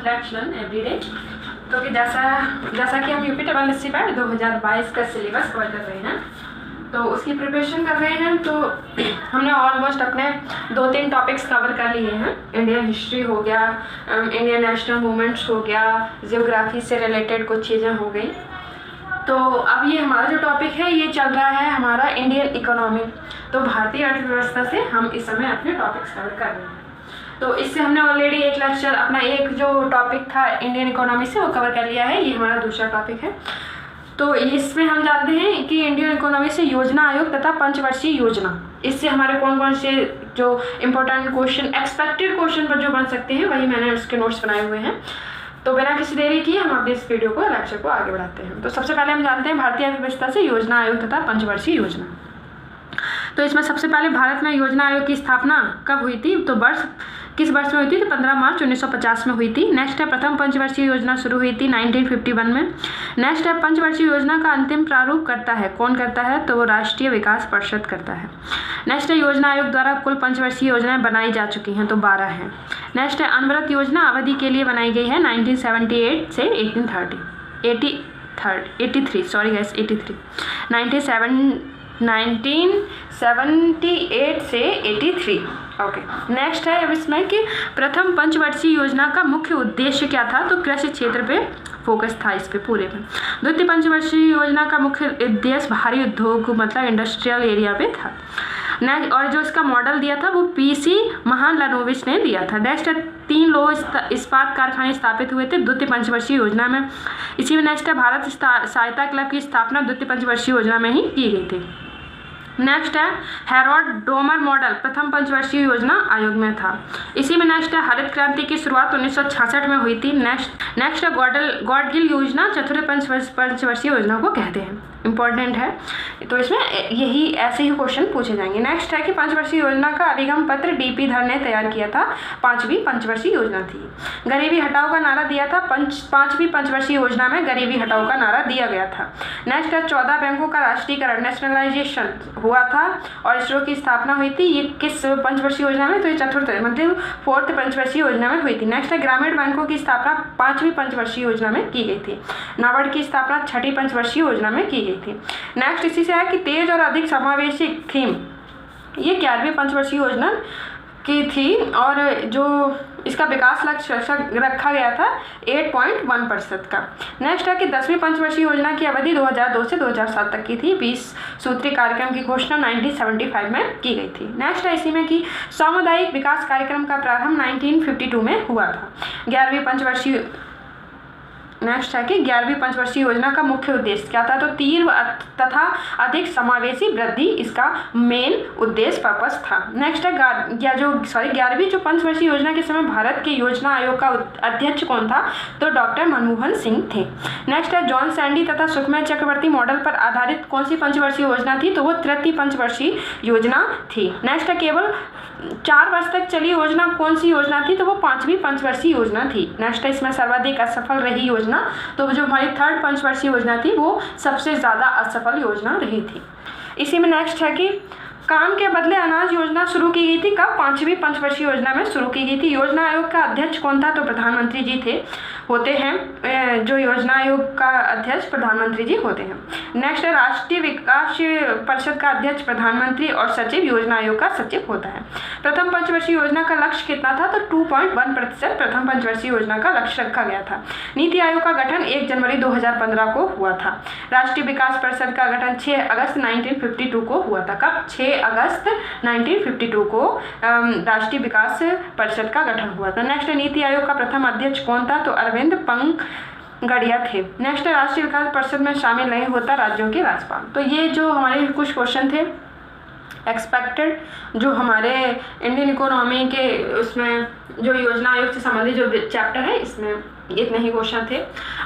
Reflection everyday. तो कि जैसा कि हम यूपी ट्रिपल एससी पैट 2022 का सिलेबस कवर कर रहे हैं, तो उसकी प्रिपरेशन कर रहे हैं। तो हमने ऑलमोस्ट अपने 2-3 टॉपिक्स कवर कर लिए हैं। इंडियन हिस्ट्री हो गया, इंडियन नेशनल मूवमेंट्स हो गया, जियोग्राफी से रिलेटेड कुछ चीज़ें हो गई। तो अब ये हमारा जो टॉपिक है ये चल रहा है हमारा इंडियन इकोनॉमी। तो भारतीय अर्थव्यवस्था से हम इस समय अपने टॉपिक्स कवर कर रहे हैं। तो इससे हमने ऑलरेडी एक लेक्चर अपना एक जो टॉपिक था इंडियन इकोनॉमी से वो कवर कर लिया है। ये हमारा दूसरा टॉपिक है। तो इसमें हम जानते हैं कि इंडियन इकोनॉमी से योजना आयोग तथा पंचवर्षीय योजना, इससे हमारे कौन कौन से जो इम्पोर्टेंट क्वेश्चन, एक्सपेक्टेड क्वेश्चन पर जो बन सकते हैं, वही मैंने उसके नोट्स बनाए हुए हैं। तो बिना किसी देरी किए हम अपने इस वीडियो को, लेक्चर को आगे बढ़ाते हैं। तो सबसे पहले हम जानते हैं भारतीय अर्थव्यवस्था से योजना आयोग तथा पंचवर्षीय योजना। तो इसमें सबसे पहले भारत में योजना आयोग की स्थापना कब हुई थी? तो किस वर्ष में हुई थी? तो 15 मार्च 1950 में हुई थी। नेक्स्ट है प्रथम पंचवर्षीय योजना शुरू हुई थी 1951 में। नेक्स्ट है पंचवर्षीय योजना का अंतिम प्रारूप करता है, कौन करता है? तो वो राष्ट्रीय विकास परिषद करता है। नेक्स्ट है योजना आयोग द्वारा कुल पंचवर्षीय योजनाएं बनाई जा चुकी हैं, तो 12 हैं। नेक्स्ट है अनवरत योजना अवधि के लिए बनाई गई है 1978 से 1978 से 83। ओके। नेक्स्ट है अब इसमें कि प्रथम पंचवर्षीय योजना का मुख्य उद्देश्य क्या था? तो कृषि क्षेत्र पे फोकस था इस पे पूरे में। द्वितीय पंचवर्षीय योजना का मुख्य उद्देश्य भारी उद्योग मतलब इंडस्ट्रियल एरिया पे था। नेक्स्ट, और जो इसका मॉडल दिया था वो पीसी महालनोविच ने दिया था। नेक्स्ट है 3 लौह इस्पात कारखाने स्थापित हुए थे द्वितीय पंचवर्षीय योजना में। इसी में नेक्स्ट है भारत सहायता क्लब की स्थापना द्वितीय पंचवर्षीय योजना में ही की गई थी। नेक्स्ट है हेरोल्ड डोमर मॉडल प्रथम पंचवर्षीय योजना आयोग में था। इसी में नेक्स्ट है हरित क्रांति की शुरुआत 1966 में हुई थी। नेक्स्ट है गॉडगिल योजना चतुर्थ पंचवर्षीय योजना को कहते हैं, इंपॉर्टेंट है। तो इसमें यही ऐसे ही क्वेश्चन पूछे जाएंगे। नेक्स्ट है कि पंचवर्षीय योजना का अभिगम पत्र डीपी धर ने तैयार किया था, 5वीं पंचवर्षीय योजना थी। गरीबी हटाओ का नारा दिया था 5वीं पंचवर्षीय योजना में, गरीबी हटाओ का नारा दिया गया था। नेक्स्ट है 14 बैंकों का राष्ट्रीयकरण नेशनलाइजेशन हुआ था और इसरो की स्थापना हुई थी। ये किस पंचवर्षीय योजना में? तो ये चतुर्थ मतलब 4th पंचवर्षीय योजना में हुई थी। नेक्स्ट है ग्रामीण बैंकों की स्थापना 5वीं पंचवर्षीय योजना में की गई थी। नाबार्ड की स्थापना 6ठी पंचवर्षीय योजना में की गई थी। नेक्स्ट इसी से है कि तेज और अधिक समावेशी थीम, ये 11वीं पंचवर्षीय योजना की थी और जो इसका विकास लक्ष्य रखा गया था 8.1% का। नेक्स्ट है कि 10वीं पंचवर्षीय योजना की अवधि 2002 से 2007 तक की थी। 20 सूत्री कार्यक्रम की घोषणा 1975 में की गई थी। नेक्स्ट है इसी में कि सामुदायिक विकास कार्यक्रम का प्रारंभ 1952 में हुआ था। 11वीं पंचवर्षीय नेक्स्ट है कि 11वीं पंचवर्षीय योजना का मुख्य उद्देश्य क्या था? तो तीव्र तथा अधिक समावेशी वृद्धि इसका मेन उद्देश्य पर्पस था। नेक्स्ट है 11वीं जो पंचवर्षीय योजना के समय भारत के योजना आयोग का अध्यक्ष कौन था? तो डॉक्टर मनमोहन सिंह थे। नेक्स्ट है जॉन सैंडी तथा सुखमय चक्रवर्ती मॉडल पर आधारित कौन सी पंचवर्षीय योजना थी? तो वो तृतीय पंचवर्षीय योजना थी। नेक्स्ट है केवल 4 वर्ष तक चली योजना कौन सी योजना थी? तो वो 5वीं पंचवर्षीय योजना थी। नेक्स्ट है इसमें सर्वाधिक असफल रही योजना, तो जो हमारी 3rd पंचवर्षीय योजना थी वो सबसे ज़्यादा असफल योजना रही थी। इसी में नेक्स्ट है कि काम के बदले अनाज योजना शुरू की गई थी कब? 5वीं पंचवर्षीय योजना में शुरू की गई थी। योजना आयोग का अध्यक्ष कौन था? तो प्रधानमंत्री जी होते हैं। जो योजना आयोग का अध्यक्ष प्रधानमंत्री जी होते हैं। नेक्स्ट है राष्ट्रीय विकास परिषद का अध्यक्ष प्रधानमंत्री और सचिव योजना आयोग का सचिव होता है। प्रथम पंचवर्षीय योजना का लक्ष्य कितना था? तो 2.1% प्रथम पंचवर्षीय योजना का लक्ष्य रखा गया था। नीति आयोग का गठन 1 जनवरी 2015 को हुआ था। राष्ट्रीय विकास परिषद का गठन 6 अगस्त 1952 को हुआ था। कब? 6 अगस्त 1952 को राष्ट्रीय विकास परिषद का गठन हुआ था। नेक्स्ट नीति आयोग का प्रथम अध्यक्ष कौन था? तो अरविंद पंगड़िया थे। नेक्स्ट राष्ट्रीय विकास परिषद में शामिल नहीं होता राज्यों के राज्यपाल। तो ये जो हमारे कुछ क्वेश्चन थे एक्सपेक्टेड, जो हमारे इंडियन इकोनॉमी के उसमें जो योजना आयोग से संबंधित जो चैप्टर है इसमें इतने ही क्वेश्चन थे।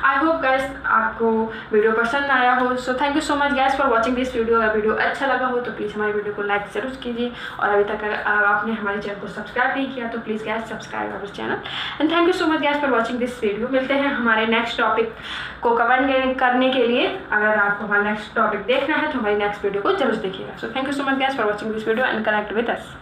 आई होप गाइस आपको वीडियो पसंद आया हो। So thank you so much guys for watching this video. अगर वीडियो अच्छा लगा हो तो प्लीज़ हमारे वीडियो को लाइक जरूर कीजिए और अभी तक अगर आपने हमारे चैनल को सब्सक्राइब नहीं किया तो please guys subscribe our channel. And thank you so much guys for watching this video. मिलते हैं हमारे नेक्स्ट टॉपिक को कवर करने के लिए। अगर आपको हमारा नेक्स्ट टॉपिक देखना है तो हमारी नेक्स्ट वीडियो को जरूर देखिएगा। So thank you so much guys for watching this video and connect with us.